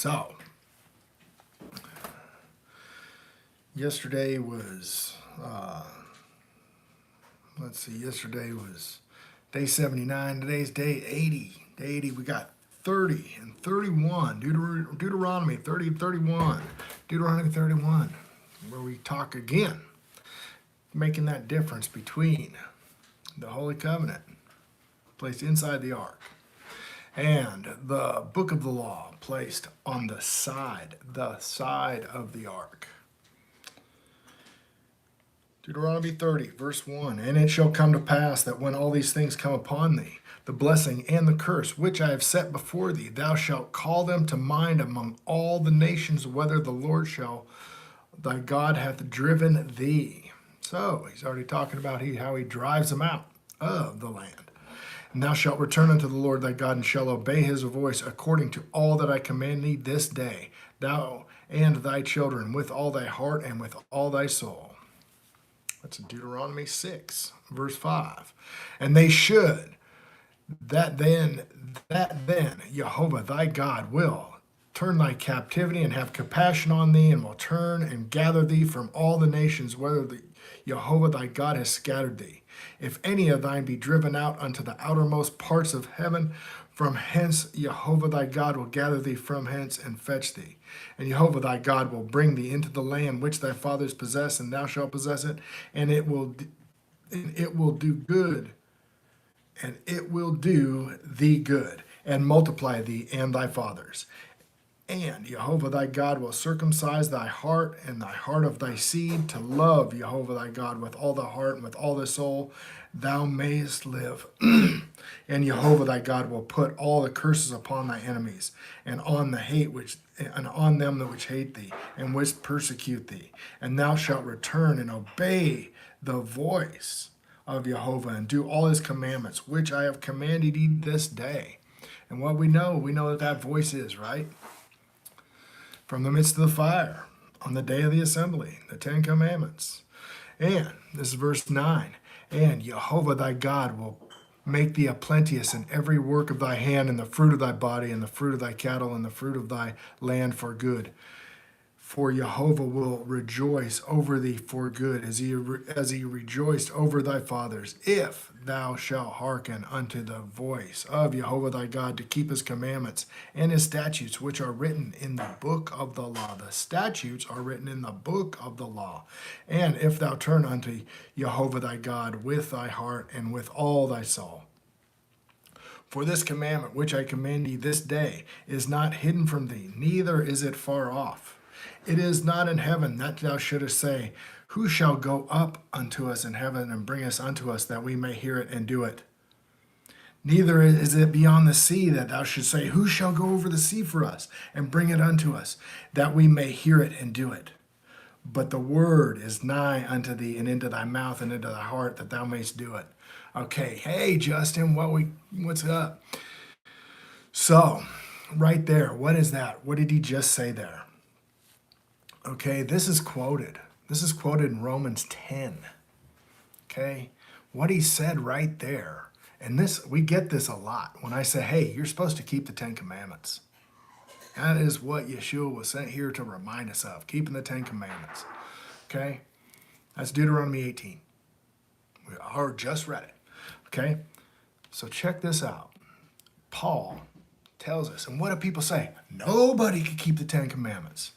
So, yesterday was, yesterday was day 79. Today's day 80. Day 80, we got 30 and 31. Deuteronomy 30 and 31. Deuteronomy 31, where we talk again, making that difference between the Holy Covenant placed inside the ark and the book of the law placed on the side of the ark. Deuteronomy 30, verse 1, And it shall come to pass that when all these things come upon thee, the blessing and the curse which I have set before thee, thou shalt call them to mind among all the nations, whether the Lord thy God hath driven thee. So he's already talking about how he drives them out of the land. And thou shalt return unto the Lord thy God, and shalt obey his voice according to all that I command thee this day, thou and thy children, with all thy heart and with all thy soul. That's in Deuteronomy 6, verse 5. And they should, that then Jehovah thy God will turn thy captivity and have compassion on thee, and will turn and gather thee from all the nations, whether Jehovah thy God has scattered thee. If any of thine be driven out unto the outermost parts of heaven, from hence Jehovah thy God will gather thee from hence and fetch thee. And Jehovah thy God will bring thee into the land which thy fathers possessed, and thou shalt possess it, and it will do good, and it will do thee good, and multiply thee and thy fathers. And Jehovah thy God will circumcise thy heart and thy heart of thy seed, to love Jehovah thy God with all the heart and with all the soul, thou mayest live. And Jehovah thy God will put all the curses upon thy enemies, and on them which hate thee, and which persecute thee. And thou shalt return and obey the voice of Jehovah, and do all his commandments, which I have commanded thee this day. And what we know that voice is, right? From the midst of the fire, on the day of the assembly, the 10 commandments. And, this is verse 9, And Jehovah thy God will make thee a plenteous in every work of thy hand, and the fruit of thy body, and the fruit of thy cattle, and the fruit of thy land for good. For Jehovah will rejoice over thee for good, as he rejoiced over thy fathers, if thou shalt hearken unto the voice of Jehovah thy God, to keep his commandments and his statutes, which are written in the book of the law. The statutes are written in the book of the law. And if thou turn unto Jehovah thy God with thy heart and with all thy soul. For this commandment which I command thee this day is not hidden from thee, neither is it far off. It is not in heaven, that thou shouldest say, Who shall go up unto us in heaven and bring us unto us, that we may hear it and do it? Neither is it beyond the sea, that thou shouldst say, Who shall go over the sea for us and bring it unto us, that we may hear it and do it? But the word is nigh unto thee, and into thy mouth and into thy heart, that thou mayst do it. Okay, hey Justin, what's up? So, right there, what is that? What did he just say there? Okay, this is quoted. This is quoted in Romans 10. Okay, what he said right there. And we get this a lot when I say, hey, you're supposed to keep the 10 commandments. That is what Yeshua was sent here to remind us of, keeping the 10 commandments. Okay, that's Deuteronomy 18. We just read it. Okay, so check this out. Paul tells us, and what do people say? Nobody can keep the 10 commandments.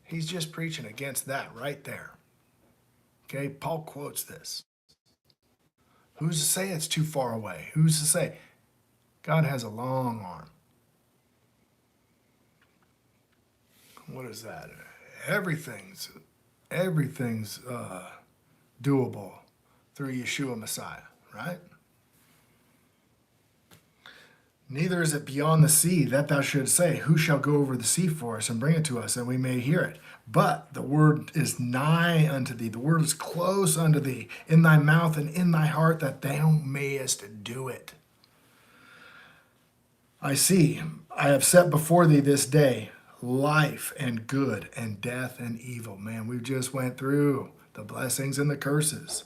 He's just preaching against that right there. Okay, Paul quotes this. Who's to say it's too far away? Who's to say? God has a long arm. What is that? Everything's doable through Yeshua Messiah, right? Neither is it beyond the sea, that thou shouldst say, Who shall go over the sea for us and bring it to us, that we may hear it? But the word is nigh unto thee, the word is close unto thee, in thy mouth and in thy heart, that thou mayest do it. I have set before thee this day life and good, and death and evil. Man, we just went through the blessings and the curses.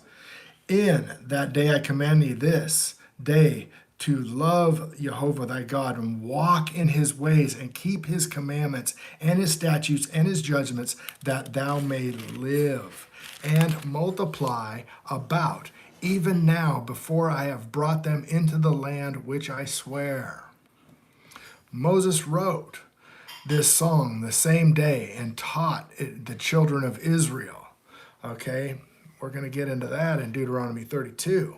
In that day I command thee this day to love Jehovah thy God and walk in his ways and keep his commandments and his statutes and his judgments, that thou may live and multiply about, even now, before I have brought them into the land which I swear. Moses wrote this song the same day and taught the children of Israel. Okay, we're going to get into that in Deuteronomy 32.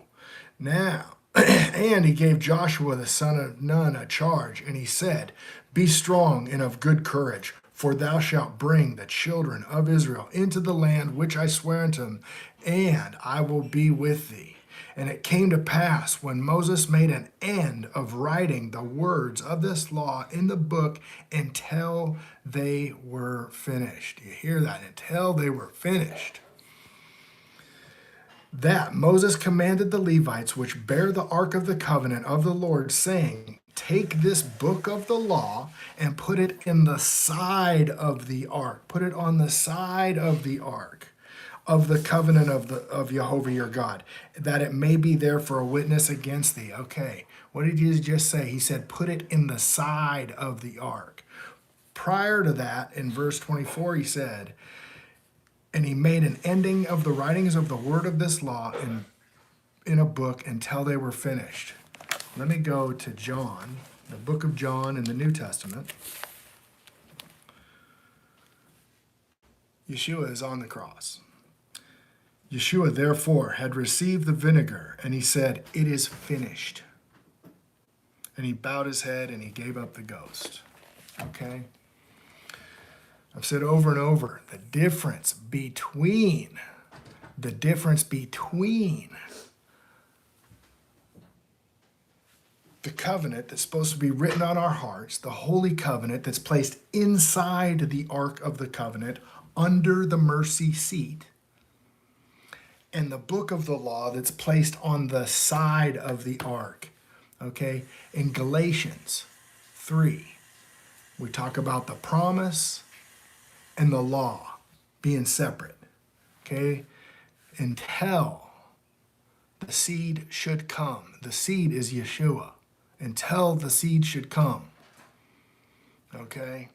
Now, and he gave Joshua the son of Nun a charge, and he said, be strong and of good courage, for thou shalt bring the children of Israel into the land which I swear unto them, and I will be with thee. And it came to pass, when Moses made an end of writing the words of this law in the book, until they were finished. You hear that? Until they were finished. That Moses commanded the Levites, which bear the ark of the covenant of the Lord, saying, take this book of the law and put it in the side of the ark. Put it on the side of the ark of the covenant of Jehovah your God, that it may be there for a witness against thee. Okay, what did he just say? He said, put it in the side of the ark. Prior to that, in verse 24, he said, and he made an ending of the writings of the word of this law in a book until they were finished. Let me go to John, the book of John in the New Testament. Yeshua is on the cross. Yeshua, therefore, had received the vinegar, and he said, it is finished. And he bowed his head and he gave up the ghost. Okay? I've said over and over, the difference between the covenant that's supposed to be written on our hearts, the holy covenant that's placed inside the ark of the covenant under the mercy seat, and the book of the law that's placed on the side of the ark. Okay? In Galatians 3, we talk about the promise and the law being separate. Okay? Until the seed should come. The seed is Yeshua. Until the seed should come. Okay?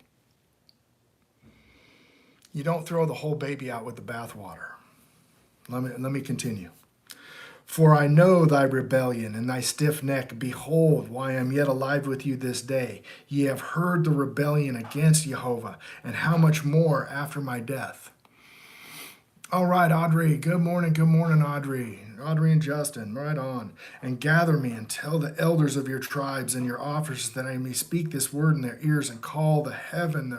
You don't throw the whole baby out with the bathwater. Let me continue. For I know thy rebellion and thy stiff neck. Behold, why I am yet alive with you this day. Ye have heard the rebellion against Jehovah, and how much more after my death. All right, Audrey. Good morning, Audrey. Audrey and Justin, right on. And gather me and tell the elders of your tribes and your officers that I may speak this word in their ears, and call heaven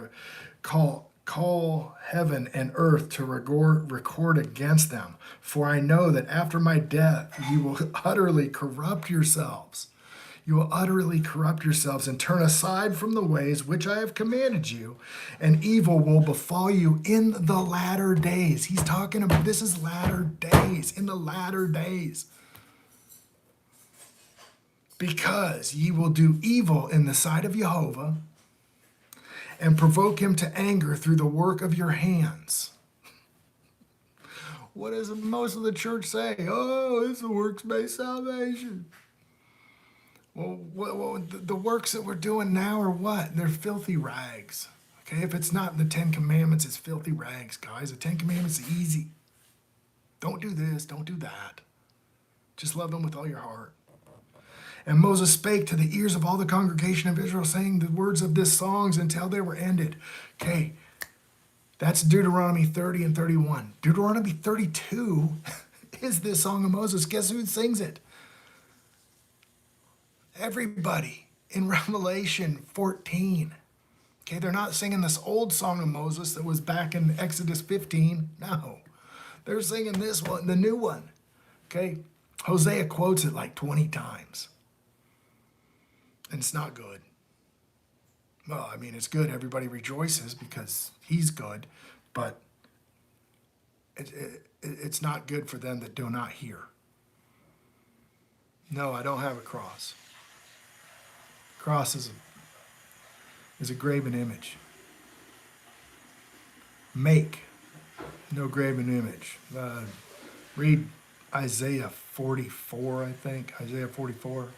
and earth to record against them. For I know that after my death you will utterly corrupt yourselves. You will utterly corrupt yourselves and turn aside from the ways which I have commanded you, and evil will befall you in the latter days. He's talking about, this is latter days, in the latter days. Because ye will do evil in the sight of Jehovah, and provoke him to anger through the work of your hands. What does most of the church say? Oh, it's a works-based salvation. Well, the works that we're doing now are what? They're filthy rags. Okay, if it's not the 10 Commandments, it's filthy rags, guys. The 10 Commandments is easy. Don't do this, don't do that. Just love them with all your heart. And Moses spake to the ears of all the congregation of Israel, saying the words of this songs until they were ended. Okay, that's Deuteronomy 30 and 31. Deuteronomy 32 is this song of Moses. Guess who sings it? Everybody in Revelation 14. Okay, they're not singing this old song of Moses that was back in Exodus 15. No, they're singing this one, the new one. Okay, Hosea quotes it like 20 times. And it's not good. Well, I mean, it's good. Everybody rejoices because he's good, but it's not good for them that do not hear. No, I don't have a cross. Cross is a graven image. Make no graven image. Read Isaiah 44, I think. Isaiah 44.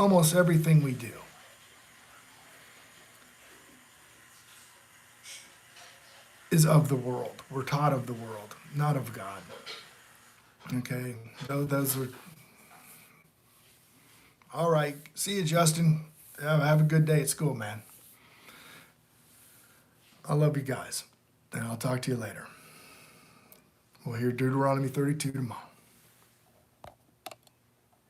almost everything we do is of the world. We're taught of the world, not of God. Okay, those are. All right, see you, Justin. Have a good day at school, man. I love you guys, and I'll talk to you later. We'll hear Deuteronomy 32 tomorrow.